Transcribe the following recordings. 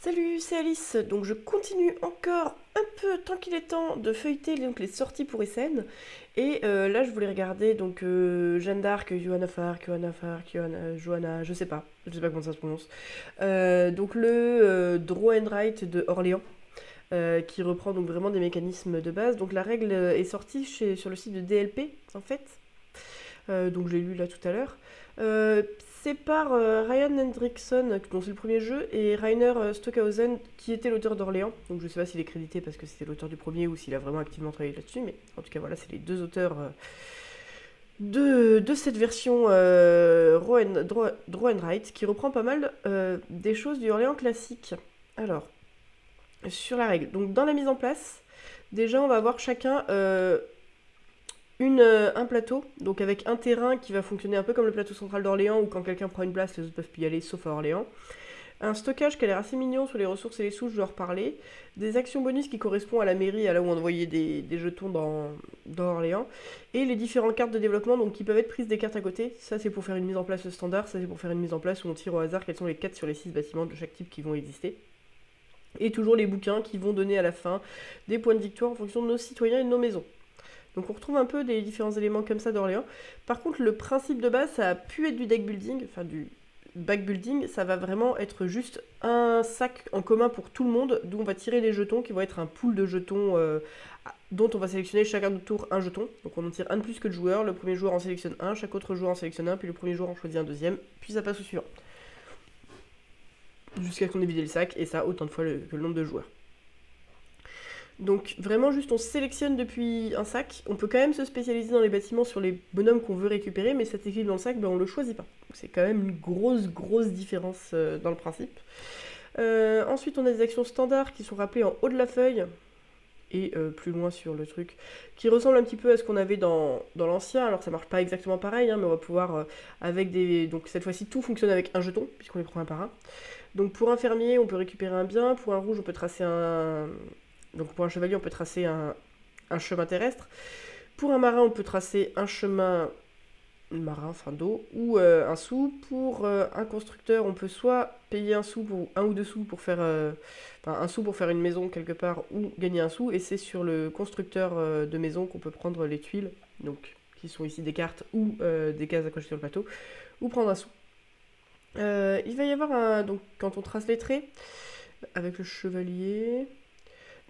Salut, c'est Alice. Donc je continue encore un peu tant qu'il est temps de feuilleter donc, les sorties pour Essen. Et là je voulais regarder donc Jeanne d'Arc, Johanna d'Arc, Johanna, je sais pas comment ça se prononce. Donc le Drohenreit de Orléans. Qui reprend donc vraiment des mécanismes de base. Donc la règle est sortie sur le site de DLP en fait. Donc j'ai lu là tout à l'heure. Euh, c'est par Ryan Hendrickson, dont c'est le premier jeu, et Rainer Stockhausen, qui était l'auteur d'Orléans. Donc je sais pas s'il est crédité parce que c'était l'auteur du premier ou s'il a vraiment activement travaillé là-dessus, mais en tout cas voilà, c'est les deux auteurs de cette version Drohenreit, qui reprend pas mal des choses du Orléans classique. Alors, sur la règle. Donc dans la mise en place, déjà on va avoir chacun un plateau, donc avec un terrain qui va fonctionner un peu comme le plateau central d'Orléans, où quand quelqu'un prend une place, les autres peuvent plus y aller, sauf à Orléans. Un stockage qui a l'air assez mignon sur les ressources et les sous, je dois en reparler. Des actions bonus qui correspondent à la mairie, à là où on envoyait des jetons dans Orléans. Et les différentes cartes de développement, donc qui peuvent être prises des cartes à côté. Ça c'est pour faire une mise en place standard, ça c'est pour faire une mise en place où on tire au hasard quels sont les 4 sur les 6 bâtiments de chaque type qui vont exister. Et toujours les bouquins qui vont donner à la fin des points de victoire en fonction de nos citoyens et de nos maisons. Donc on retrouve un peu des différents éléments comme ça d'Orléans. Par contre, le principe de base, ça a pu être du deck building, enfin du back building, ça va vraiment être juste un sac en commun pour tout le monde, d'où on va tirer les jetons, qui vont être un pool de jetons dont on va sélectionner chacun de tour un jeton. Donc on en tire un de plus que le joueur, le premier joueur en sélectionne un, chaque autre joueur en sélectionne un, puis le premier joueur en choisit un deuxième, puis ça passe au suivant. Jusqu'à ce qu'on ait vidé le sac, et ça autant de fois que le nombre de joueurs. Donc vraiment juste on sélectionne depuis un sac, on peut quand même se spécialiser dans les bâtiments sur les bonhommes qu'on veut récupérer, mais cet équilibre dans le sac, ben, on le choisit pas. Donc c'est quand même une grosse différence dans le principe. Ensuite on a des actions standards qui sont rappelées en haut de la feuille, et plus loin sur le truc, qui ressemble un petit peu à ce qu'on avait dans l'ancien. Alors ça marche pas exactement pareil, hein, mais on va pouvoir avec des... Donc cette fois-ci tout fonctionne avec un jeton, puisqu'on les prend un par un. Donc pour un fermier on peut récupérer un bien, pour un rouge on peut tracer un... Donc pour un chevalier, on peut tracer un chemin terrestre. Pour un marin, on peut tracer un chemin marin, enfin d'eau, ou un sou. Pour un constructeur, on peut soit payer un sou pour un ou deux sous pour faire, enfin un sou pour faire une maison quelque part, ou gagner un sou. Et c'est sur le constructeur de maison qu'on peut prendre les tuiles, donc qui sont ici des cartes ou des cases accrochées sur le plateau, ou prendre un sou. Il va y avoir donc quand on trace les traits avec le chevalier.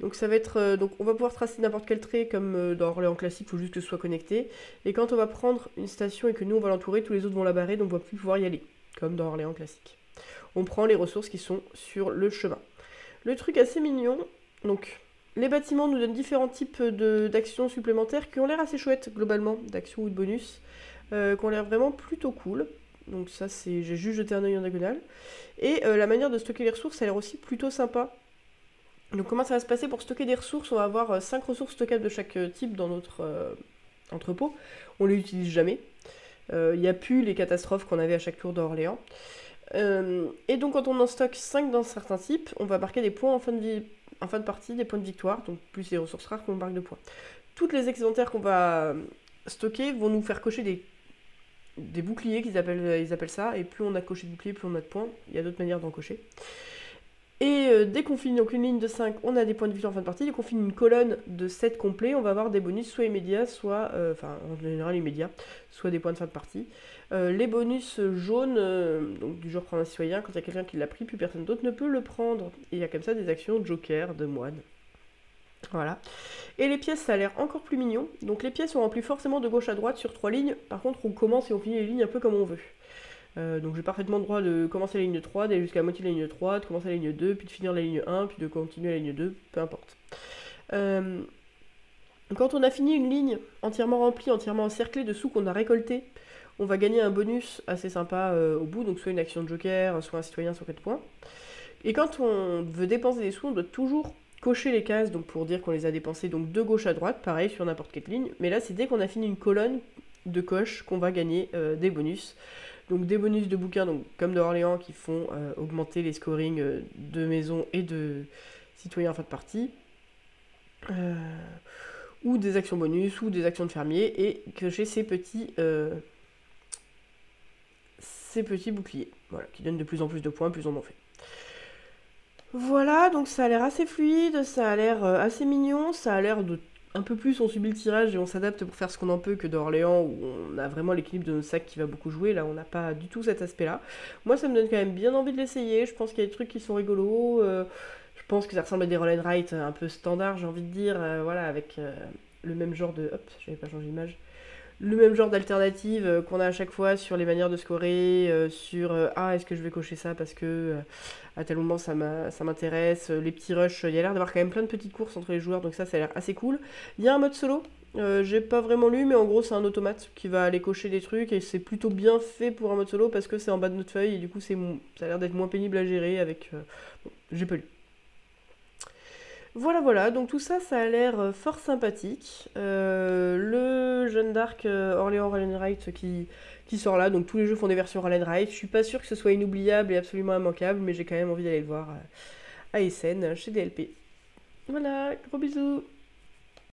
Donc ça va être, donc on va pouvoir tracer n'importe quel trait comme dans Orléans classique, il faut juste que ce soit connecté. Et quand on va prendre une station et que nous on va l'entourer, tous les autres vont la barrer, donc on va plus pouvoir y aller, comme dans Orléans classique. On prend les ressources qui sont sur le chemin. Le truc assez mignon, donc les bâtiments nous donnent différents types d'actions supplémentaires qui ont l'air assez chouettes globalement, d'actions ou de bonus, qui ont l'air vraiment plutôt cool. Donc ça c'est, j'ai juste jeté un œil en diagonale. Et la manière de stocker les ressources a l'air aussi plutôt sympa. Donc comment ça va se passer pour stocker des ressources? On va avoir 5 ressources stockables de chaque type dans notre entrepôt. On les utilise jamais. Il n'y a plus les catastrophes qu'on avait à chaque tour d'Orléans. Et donc quand on en stocke 5 dans certains types, on va marquer des points en fin de partie, des points de victoire, donc plus les ressources rares qu'on marque de points. Toutes les excédentaires qu'on va stocker vont nous faire cocher des boucliers ils appellent ça, et plus on a coché de boucliers, plus on a de points. Il y a d'autres manières d'en cocher. Et dès qu'on finit donc une ligne de 5, on a des points de victoire en fin de partie. Dès qu'on finit une colonne de 7 complets, on va avoir des bonus soit immédiats, soit, enfin en général immédiats, soit des points de fin de partie. Les bonus jaunes, donc du genre prendre un citoyen, quand il y a quelqu'un qui l'a pris, plus personne d'autre ne peut le prendre. Et il y a comme ça des actions joker, de moine. Voilà. Et les pièces, ça a l'air encore plus mignon. Donc les pièces sont remplies forcément de gauche à droite sur 3 lignes. Par contre, on commence et on finit les lignes un peu comme on veut. Donc j'ai parfaitement le droit de commencer la ligne 3, d'aller jusqu'à la moitié de la ligne 3, de commencer la ligne 2, puis de finir la ligne 1, puis de continuer la ligne 2, peu importe. Quand on a fini une ligne entièrement remplie, entièrement encerclée de sous qu'on a récoltés, on va gagner un bonus assez sympa au bout, donc soit une action de joker, soit un citoyen sur 4 points. Et quand on veut dépenser des sous, on doit toujours cocher les cases donc pour dire qu'on les a dépensés donc de gauche à droite, pareil sur n'importe quelle ligne, mais là c'est dès qu'on a fini une colonne de coche qu'on va gagner des bonus. Donc des bonus de bouquins, donc, comme de Orléans, qui font augmenter les scorings de maisons et de citoyens en fin de partie. Ou des actions bonus, ou des actions de fermier, et cocher ces petits boucliers. Voilà, qui donnent de plus en plus de points, plus on en fait. Voilà, donc ça a l'air assez fluide, ça a l'air assez mignon, ça a l'air de un peu plus on subit le tirage et on s'adapte pour faire ce qu'on en peut que d'Orléans où on a vraiment l'équilibre de nos sacs qui va beaucoup jouer. Là, on n'a pas du tout cet aspect-là. Moi, ça me donne quand même bien envie de l'essayer. Je pense qu'il y a des trucs qui sont rigolos. Je pense que ça ressemble à des roll and write un peu standard, j'ai envie de dire. Voilà, avec le même genre de. Hop, j'avais pas changé d'image. Le même genre d'alternative qu'on a à chaque fois sur les manières de scorer, sur ah, est-ce que je vais cocher ça parce que à tel moment ça m'intéresse, les petits rushs, il y a l'air d'avoir quand même plein de petites courses entre les joueurs, donc ça a l'air assez cool. Il y a un mode solo, j'ai pas vraiment lu, mais en gros c'est un automate qui va aller cocher des trucs et c'est plutôt bien fait pour un mode solo parce que c'est en bas de notre feuille et du coup ça a l'air d'être moins pénible à gérer avec. Bon, j'ai pas lu. Voilà, voilà, donc tout ça, ça a l'air fort sympathique. Le Jeanne d'Arc Orléans Ride qui sort là, donc tous les jeux font des versions Ride. Je suis pas sûre que ce soit inoubliable et absolument immanquable, mais j'ai quand même envie d'aller le voir à Essen, chez DLP. Voilà, gros bisous.